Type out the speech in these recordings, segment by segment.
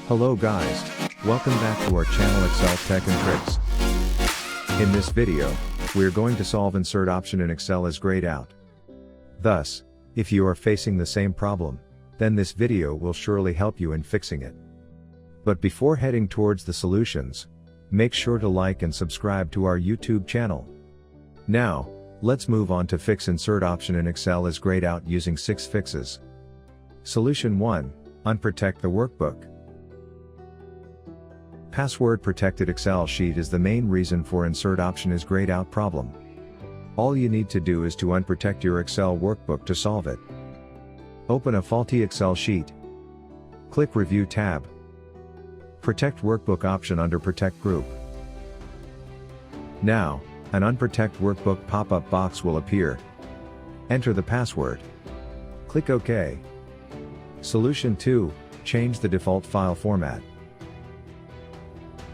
Hello guys, welcome back to our channel Excel Tech and Tricks. In this video, we are going to solve insert option in Excel as grayed out. Thus, if you are facing the same problem, then this video will surely help you in fixing it. But before heading towards the solutions, make sure to like and subscribe to our YouTube channel. Now, let's move on to fix insert option in Excel as grayed out using 6 fixes. Solution 1, Unprotect the workbook. Password protected Excel sheet is the main reason for insert option is grayed out problem. All you need to do is to unprotect your Excel workbook to solve it. Open a faulty Excel sheet. Click Review tab. Protect workbook option under Protect group. Now, an Unprotect workbook pop-up box will appear. Enter the password. Click OK. Solution 2, change the default file format.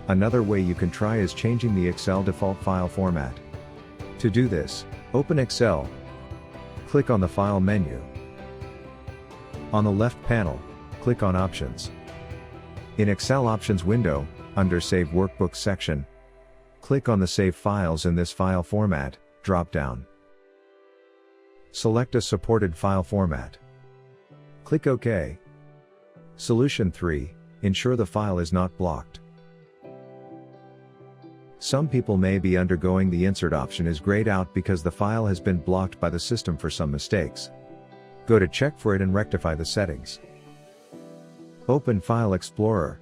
Another way you can try is changing the Excel default file format. To do this, open Excel. Click on the File menu. On the left panel, click on Options. In Excel Options window, under Save Workbook section, click on the Save Files in this file format drop-down. Select a supported file format. Click OK. Solution 3, ensure the file is not blocked. Some people may be undergoing the insert option is grayed out because the file has been blocked by the system for some mistakes. Go to check for it and rectify the settings. Open File Explorer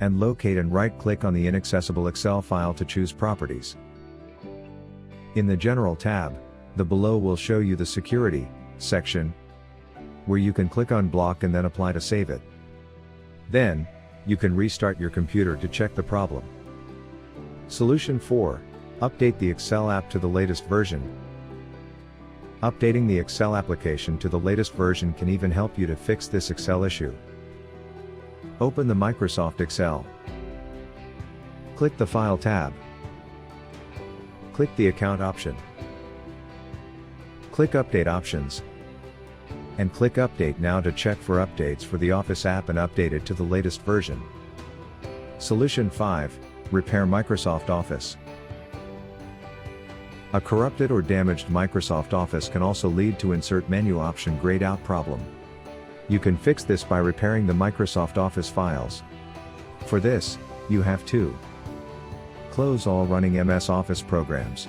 and locate and right-click on the inaccessible Excel file to choose Properties. In the General tab, the below will show you the Security section, where you can click on Block and then apply to save it. Then, you can restart your computer to check the problem. Solution 4, update the Excel app to the latest version. Updating the Excel application to the latest version can even help you to fix this Excel issue. Open the Microsoft Excel. Click the File tab. Click the Account option. Click Update Options. And click Update Now to check for updates for the Office app and update it to the latest version. Solution 5, repair Microsoft Office. A corrupted or damaged Microsoft Office can also lead to insert menu option grayed out problem. You can fix this by repairing the Microsoft Office files. For this, you have to close all running MS Office programs.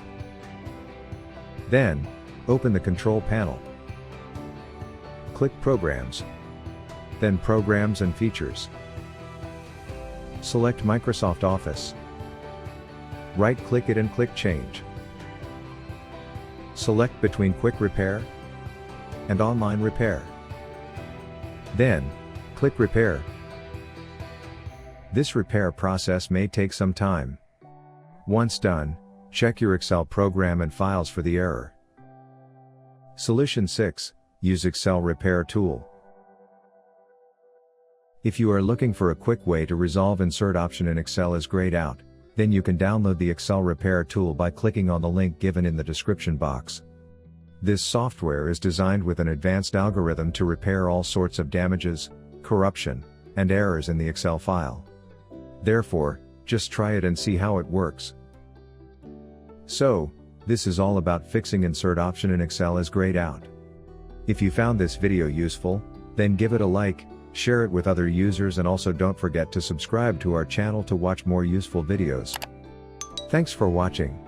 Then, open the Control panel. Click Programs. Then Programs and Features. Select Microsoft Office. Right-click it and click Change. Select between Quick Repair and Online Repair. Then, click Repair. This repair process may take some time. Once done, check your Excel program and files for the error. Solution 6, use Excel Repair tool. If you are looking for a quick way to resolve insert option in Excel as grayed out, then you can download the Excel Repair tool by clicking on the link given in the description box. This software is designed with an advanced algorithm to repair all sorts of damages, corruption, and errors in the Excel file. Therefore, just try it and see how it works. So, this is all about fixing insert option in Excel as grayed out. If you found this video useful, then give it a like, share it with other users, and also don't forget to subscribe to our channel to watch more useful videos. Thanks for watching.